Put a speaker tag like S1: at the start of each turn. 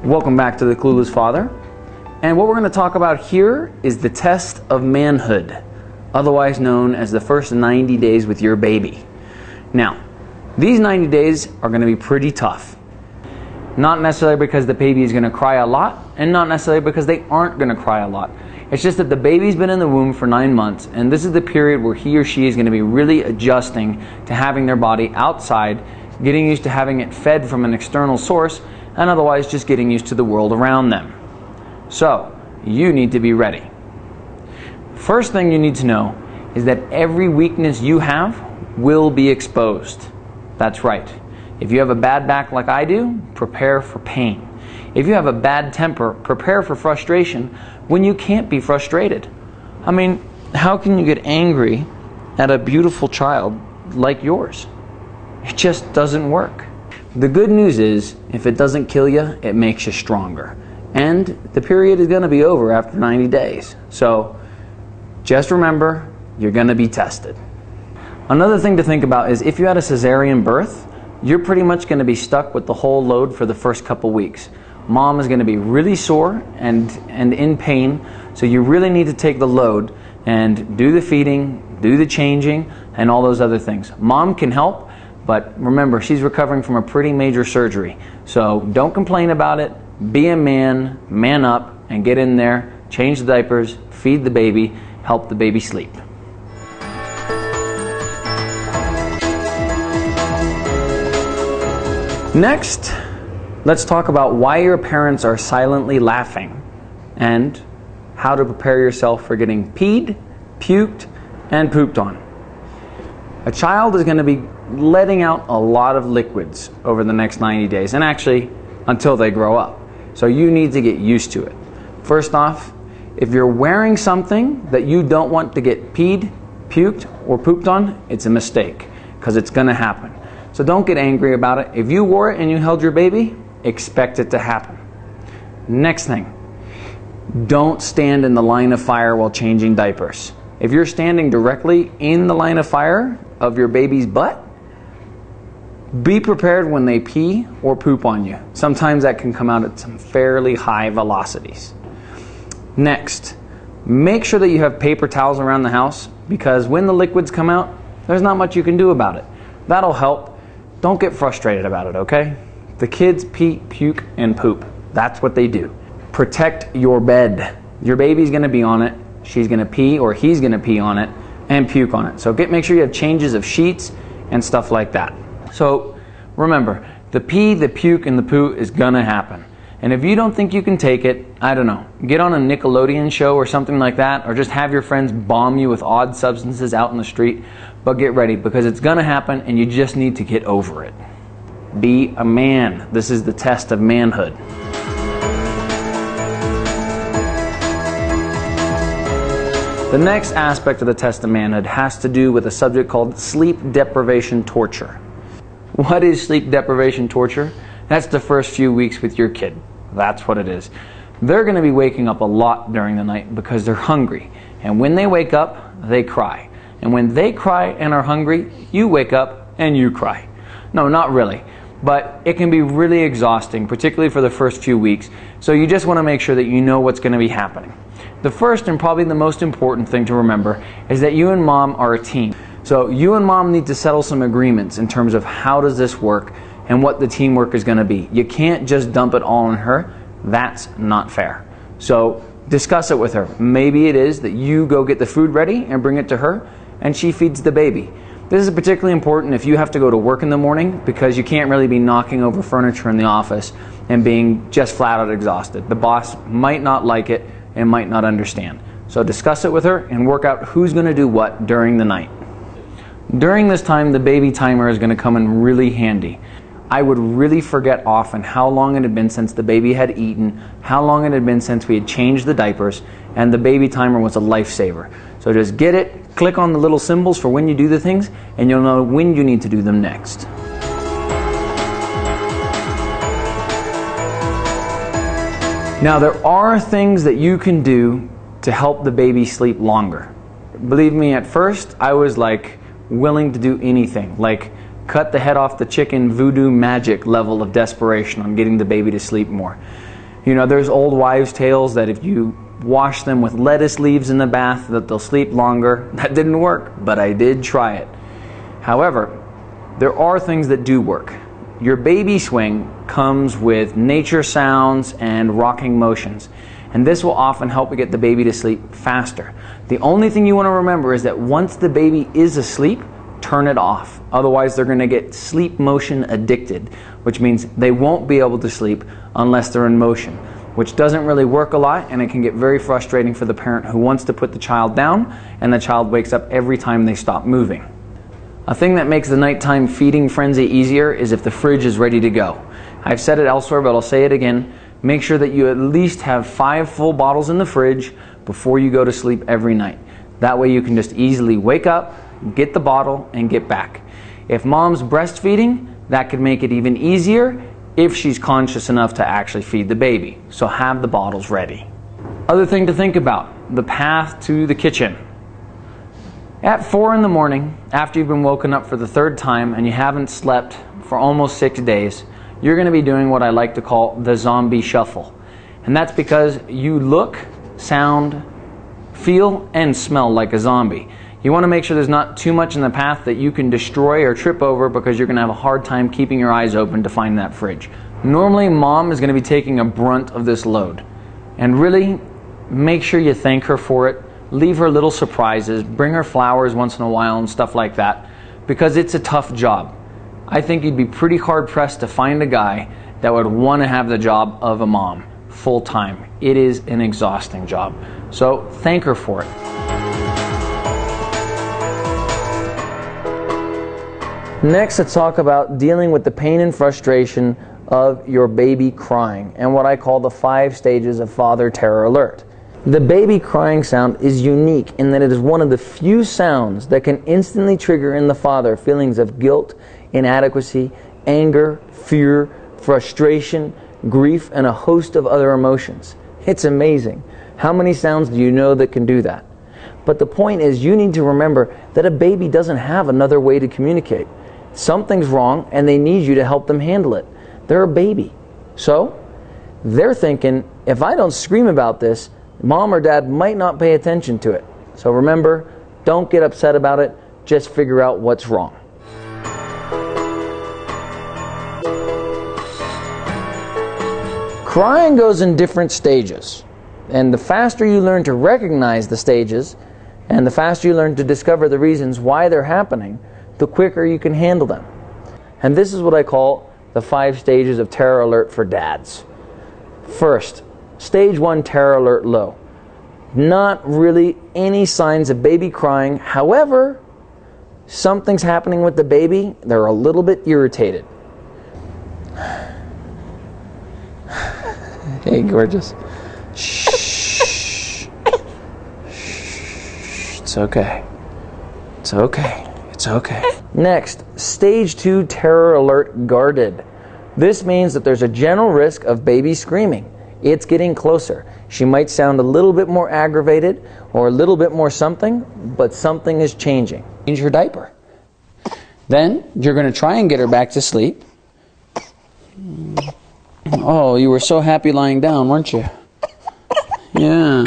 S1: Welcome back to The Clueless Father. And what we're going to talk about here is the test of manhood, otherwise known as the first 90 days with your baby. Now, these 90 days are going to be pretty tough. Not necessarily because the baby is going to cry a lot, and not necessarily because they aren't going to cry a lot. It's just that the baby's been in the womb for 9 months, and this is the period where he or she is going to be really adjusting to having their body outside, getting used to having it fed from an external source, and otherwise just getting used to the world around them. So, you need to be ready. First thing you need to know is that every weakness you have will be exposed. That's right. If you have a bad back like I do, prepare for pain. If you have a bad temper, prepare for frustration when you can't be frustrated. I mean, how can you get angry at a beautiful child like yours? It just doesn't work. The good news is, if it doesn't kill you, it makes you stronger. And the period is going to be over after 90 days. So, just remember, you're going to be tested. Another thing to think about is if you had a cesarean birth, you're pretty much going to be stuck with the whole load for the first couple weeks. Mom is going to be really sore and in pain, so you really need to take the load and do the feeding, do the changing, and all those other things. Mom can help, but remember, she's recovering from a pretty major surgery. So don't complain about it. Be a man, man up, and get in there, change the diapers, feed the baby, help the baby sleep. Next, let's talk about why your parents are silently laughing and how to prepare yourself for getting peed, puked, and pooped on. A child is going to be letting out a lot of liquids over the next 90 days, and actually until they grow up. So you need to get used to it. First off, if you're wearing something that you don't want to get peed, puked, or pooped on, it's a mistake, because it's going to happen. So don't get angry about it. If you wore it and you held your baby, expect it to happen. Next thing, don't stand in the line of fire while changing diapers. If you're standing directly in the line of fire of your baby's butt, be prepared when they pee or poop on you. Sometimes that can come out at some fairly high velocities. Next, make sure that you have paper towels around the house, because when the liquids come out, there's not much you can do about it. That'll help. Don't get frustrated about it, okay? The kids pee, puke, and poop. That's what they do. Protect your bed. Your baby's going to be on it. She's going to pee or he's going to pee on it and puke on it. So make sure you have changes of sheets and stuff like that. So remember, the pee, the puke, and the poo is going to happen. And if you don't think you can take it, I don't know, get on a Nickelodeon show or something like that, or just have your friends bomb you with odd substances out in the street. But get ready, because it's going to happen and you just need to get over it. Be a man. This is the test of manhood. The next aspect of the test of manhood has to do with a subject called sleep deprivation torture. What is sleep deprivation torture? That's the first few weeks with your kid. That's what it is. They're going to be waking up a lot during the night because they're hungry. And when they wake up, they cry. And when they cry and are hungry, you wake up and you cry. No, not really. But it can be really exhausting, particularly for the first few weeks. So you just want to make sure that you know what's going to be happening. The first and probably the most important thing to remember is that you and mom are a team. So you and mom need to settle some agreements in terms of how does this work and what the teamwork is going to be. You can't just dump it all on her. That's not fair. So discuss it with her. Maybe it is that you go get the food ready and bring it to her, and she feeds the baby. This is particularly important if you have to go to work in the morning, because you can't really be knocking over furniture in the office and being just flat out exhausted. The boss might not like it and might not understand. So discuss it with her and work out who's going to do what during the night. During this time, the baby timer is going to come in really handy. I would really forget often how long it had been since the baby had eaten, how long it had been since we had changed the diapers, and the baby timer was a lifesaver. So just get it, click on the little symbols for when you do the things, and you'll know when you need to do them next. Now, there are things that you can do to help the baby sleep longer. Believe me, at first, I was like willing to do anything, like cut the head off the chicken voodoo magic level of desperation on getting the baby to sleep more. You know, there's old wives' tales that if you wash them with lettuce leaves in the bath that they'll sleep longer. That didn't work, but I did try it. However, there are things that do work. Your baby swing comes with nature sounds and rocking motions, and this will often help get the baby to sleep faster. The only thing you want to remember is that once the baby is asleep, turn it off. Otherwise, they're going to get sleep motion addicted, which means they won't be able to sleep unless they're in motion, which doesn't really work a lot, and it can get very frustrating for the parent who wants to put the child down, and the child wakes up every time they stop moving. A thing that makes the nighttime feeding frenzy easier is if the fridge is ready to go. I've said it elsewhere, but I'll say it again. Make sure that you at least have 5 full bottles in the fridge before you go to sleep every night. That way you can just easily wake up, get the bottle, and get back. If mom's breastfeeding, that could make it even easier if she's conscious enough to actually feed the baby. So have the bottles ready. Other thing to think about, the path to the kitchen. At 4 in the morning, after you've been woken up for the 3rd time and you haven't slept for almost 6 days, you're going to be doing what I like to call the zombie shuffle. And that's because you look, sound, feel, and smell like a zombie. You want to make sure there's not too much in the path that you can destroy or trip over, because you're going to have a hard time keeping your eyes open to find that fridge. Normally, mom is going to be taking a brunt of this load. And really, make sure you thank her for it. Leave her little surprises. Bring her flowers once in a while and stuff like that, because it's a tough job. I think you'd be pretty hard-pressed to find a guy that would want to have the job of a mom full-time. It is an exhausting job. So thank her for it. Next, let's talk about dealing with the pain and frustration of your baby crying, and what I call the 5 stages of father terror alert. The baby crying sound is unique in that it is one of the few sounds that can instantly trigger in the father feelings of guilt, inadequacy, anger, fear, frustration, grief, and a host of other emotions. It's amazing. How many sounds do you know that can do that? But the point is, you need to remember that a baby doesn't have another way to communicate. Something's wrong and they need you to help them handle it. They're a baby. So they're thinking, if I don't scream about this, mom or dad might not pay attention to it. So remember, don't get upset about it. Just figure out what's wrong. Crying goes in different stages. And the faster you learn to recognize the stages, and the faster you learn to discover the reasons why they're happening, the quicker you can handle them. And this is what I call the 5 stages of terror alert for dads. First, stage 1 terror alert low. Not really any signs of baby crying. However, something's happening with the baby. They're a little bit irritated. Hey, gorgeous. Shh. Shh. It's okay. It's okay. It's okay. Next, stage 2 terror alert guarded. This means that there's a general risk of baby screaming. It's getting closer. She might sound a little bit more aggravated or a little bit more something, but something is changing. Change her diaper. Then you're going to try and get her back to sleep. Oh, you were so happy lying down, weren't you? Yeah.